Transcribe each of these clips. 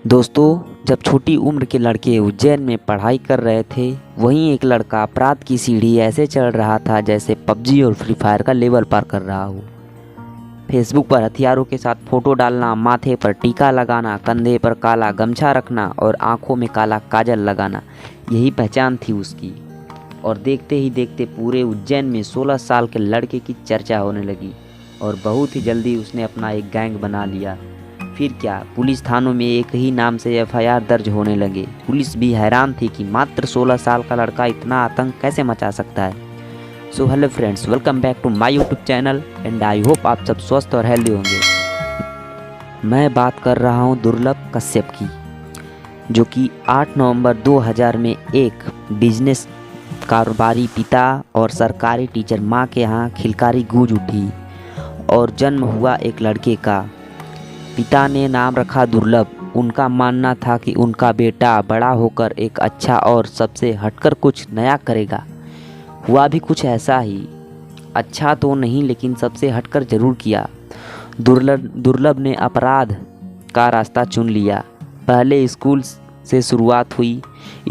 दोस्तों, जब छोटी उम्र के लड़के उज्जैन में पढ़ाई कर रहे थे, वहीं एक लड़का अपराध की सीढ़ी ऐसे चढ़ रहा था जैसे पबजी और फ्री फायर का लेवल पार कर रहा हो। फेसबुक पर हथियारों के साथ फोटो डालना, माथे पर टीका लगाना, कंधे पर काला गमछा रखना और आंखों में काला काजल लगाना, यही पहचान थी उसकी। और देखते ही देखते पूरे उज्जैन में 16 साल के लड़के की चर्चा होने लगी और बहुत ही जल्दी उसने अपना एक गैंग बना लिया। फिर क्या, पुलिस थानों में एक ही नाम से एफआईआर दर्ज होने लगे। पुलिस भी हैरान थी कि मात्र 16 साल का लड़का इतना आतंक कैसे मचा सकता है। So hello friends, welcome back to my YouTube channel and I hope आप सब स्वस्थ और हेल्दी होंगे। मैं बात कर रहा हूं दुर्लभ कश्यप की, जो कि 8 नवंबर 2000 में एक बिजनेस कारोबारी पिता और सरकारी टीचर मां के यहाँ खिलकारी गूंज उठी और जन्म हुआ एक लड़के का। पिता ने नाम रखा दुर्लभ। उनका मानना था कि उनका बेटा बड़ा होकर एक अच्छा और सबसे हटकर कुछ नया करेगा। हुआ भी कुछ ऐसा ही। अच्छा तो नहीं, लेकिन सबसे हटकर जरूर किया। दुर्लभ ने अपराध का रास्ता चुन लिया। पहले स्कूल से शुरुआत हुई।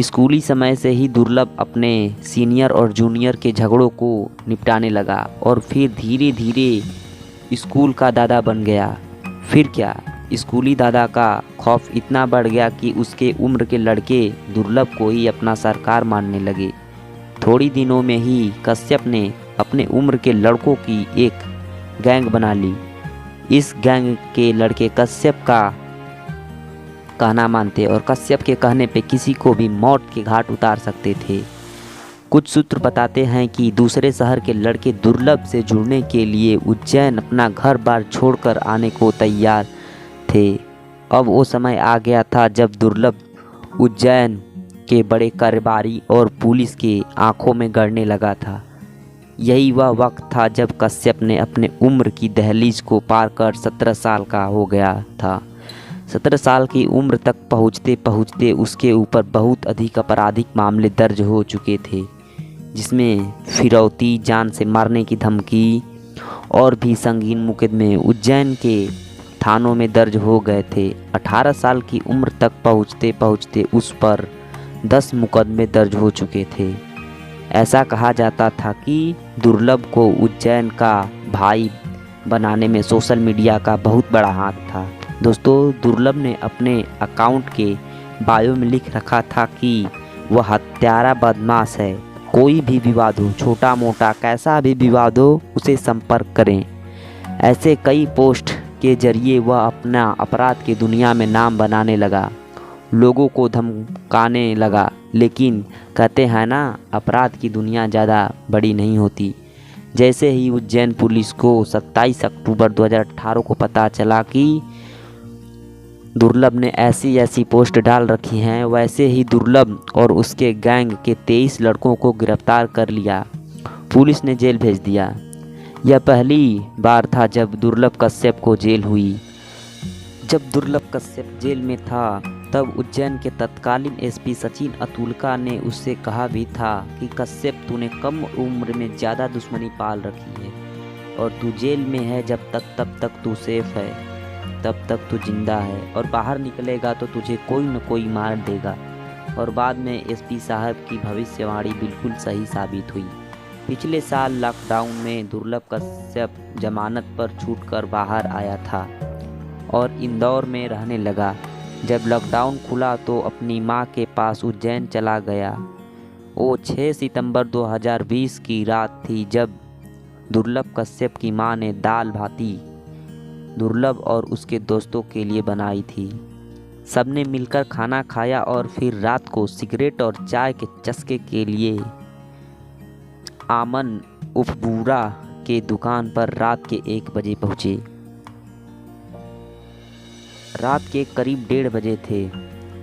स्कूली समय से ही दुर्लभ अपने सीनियर और जूनियर के झगड़ों को निपटाने लगा और फिर धीरे धीरे स्कूल का दादा बन गया। फिर क्या, स्कूली दादा का खौफ इतना बढ़ गया कि उसके उम्र के लड़के दुर्लभ को ही अपना सरकार मानने लगे। थोड़ी दिनों में ही कश्यप ने अपने उम्र के लड़कों की एक गैंग बना ली। इस गैंग के लड़के कश्यप का कहना मानते और कश्यप के कहने पे किसी को भी मौत के घाट उतार सकते थे। कुछ सूत्र बताते हैं कि दूसरे शहर के लड़के दुर्लभ से जुड़ने के लिए उज्जैन अपना घर बार छोड़कर आने को तैयार थे। अब वो समय आ गया था जब दुर्लभ उज्जैन के बड़े कारोबारी और पुलिस के आंखों में गड़ने लगा था। यही वह वक्त था जब कश्यप ने अपने उम्र की दहलीज को पार कर 17 साल का हो गया था। 17 साल की उम्र तक पहुँचते पहुँचते उसके ऊपर बहुत अधिक आपराधिक मामले दर्ज हो चुके थे, जिसमें फिरौती, जान से मारने की धमकी और भी संगीन मुकदमे उज्जैन के थानों में दर्ज हो गए थे। 18 साल की उम्र तक पहुँचते पहुँचते उस पर 10 मुकदमे दर्ज हो चुके थे। ऐसा कहा जाता था कि दुर्लभ को उज्जैन का भाई बनाने में सोशल मीडिया का बहुत बड़ा हाथ था। दोस्तों, दुर्लभ ने अपने अकाउंट के बायो में लिख रखा था कि वह हत्यारा बदमाश है। कोई भी विवाद हो, छोटा मोटा कैसा भी विवाद हो, उसे संपर्क करें। ऐसे कई पोस्ट के जरिए वह अपना अपराध की दुनिया में नाम बनाने लगा, लोगों को धमकाने लगा। लेकिन कहते हैं ना, अपराध की दुनिया ज़्यादा बड़ी नहीं होती। जैसे ही उज्जैन पुलिस को 27 अक्टूबर 2018 को पता चला कि दुर्लभ ने ऐसी पोस्ट डाल रखी हैं, वैसे ही दुर्लभ और उसके गैंग के 23 लड़कों को गिरफ्तार कर लिया। पुलिस ने जेल भेज दिया। यह पहली बार था जब दुर्लभ कश्यप को जेल हुई। जब दुर्लभ कश्यप जेल में था तब उज्जैन के तत्कालीन एसपी सचिन अतुलका ने उससे कहा भी था कि कश्यप, तूने कम उम्र में ज़्यादा दुश्मनी पाल रखी है और तू जेल में है। तब तक तू सेफ है, तब तक तू जिंदा है और बाहर निकलेगा तो तुझे कोई न कोई मार देगा। और बाद में एसपी साहब की भविष्यवाणी बिल्कुल सही साबित हुई। पिछले साल लॉकडाउन में दुर्लभ कश्यप जमानत पर छूटकर बाहर आया था और इंदौर में रहने लगा। जब लॉकडाउन खुला तो अपनी मां के पास उज्जैन चला गया। वो 6 सितंबर 2020 की रात थी जब दुर्लभ कश्यप की मां ने दाल भाती दुर्लभ और उसके दोस्तों के लिए बनाई थी। सबने मिलकर खाना खाया और फिर रात को सिगरेट और चाय के चस्के के लिए आमन उपबूरा के दुकान पर रात के 1 बजे पहुंचे। रात के करीब 1:30 बजे थे।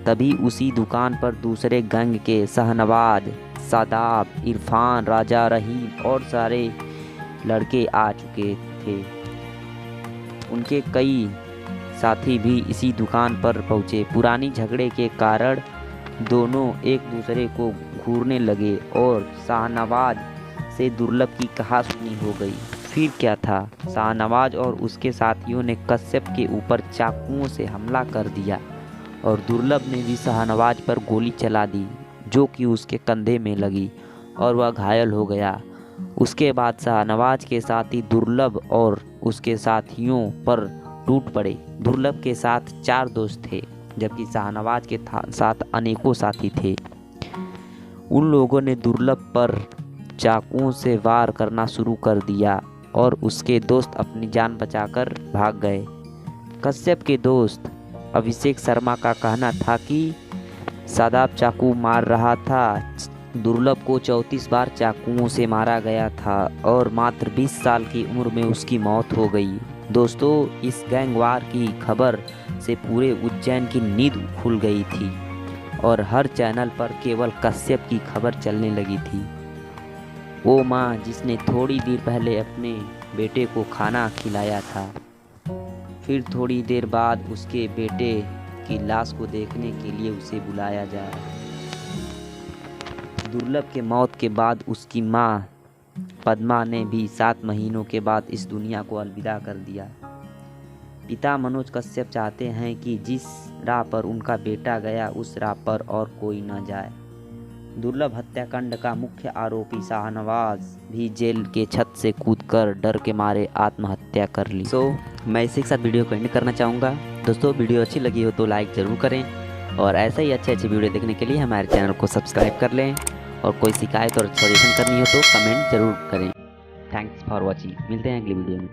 तभी उसी दुकान पर दूसरे गैंग के शाहनवाज, शादाब, इरफान, राजा, रहीम और सारे लड़के आ चुके थे। उनके कई साथी भी इसी दुकान पर पहुंचे। पुरानी झगड़े के कारण दोनों एक दूसरे को घूरने लगे और शाहनवाज से दुर्लभ की कहासुनी हो गई। फिर क्या था, शाहनवाज और उसके साथियों ने कश्यप के ऊपर चाकुओं से हमला कर दिया और दुर्लभ ने भी शाहनवाज पर गोली चला दी, जो कि उसके कंधे में लगी और वह घायल हो गया। उसके बाद शाहनवाज के साथी दुर्लभ और उसके साथियों पर टूट पड़े। दुर्लभ के साथ 4 दोस्त थे, जबकि शाहनवाज के साथ अनेकों साथी थे। उन लोगों ने दुर्लभ पर चाकुओं से वार करना शुरू कर दिया और उसके दोस्त अपनी जान बचाकर भाग गए। कश्यप के दोस्त अभिषेक शर्मा का कहना था कि शादाब चाकू मार रहा था। दुर्लभ को 34 बार चाकुओं से मारा गया था और मात्र 20 साल की उम्र में उसकी मौत हो गई। दोस्तों, इस गैंगवार की खबर से पूरे उज्जैन की नींद खुल गई थी और हर चैनल पर केवल कश्यप की खबर चलने लगी थी। वो माँ जिसने थोड़ी देर पहले अपने बेटे को खाना खिलाया था, फिर थोड़ी देर बाद उसके बेटे की लाश को देखने के लिए उसे बुलाया जाए। दुर्लभ के मौत के बाद उसकी माँ पद्मा ने भी 7 महीनों के बाद इस दुनिया को अलविदा कर दिया। पिता मनोज कश्यप चाहते हैं कि जिस राह पर उनका बेटा गया उस राह पर और कोई न जाए। दुर्लभ हत्याकांड का मुख्य आरोपी शाहनवाज भी जेल के छत से कूदकर डर के मारे आत्महत्या कर ली। मैं इसी के साथ वीडियो को एंड करना चाहूँगा। दोस्तों, वीडियो अच्छी लगी हो तो लाइक ज़रूर करें और ऐसे ही अच्छे वीडियो देखने के लिए हमारे चैनल को सब्सक्राइब कर लें और कोई शिकायत और सजेशन करनी हो तो कमेंट ज़रूर करें। Thanks for watching. मिलते हैं अगली वीडियो में।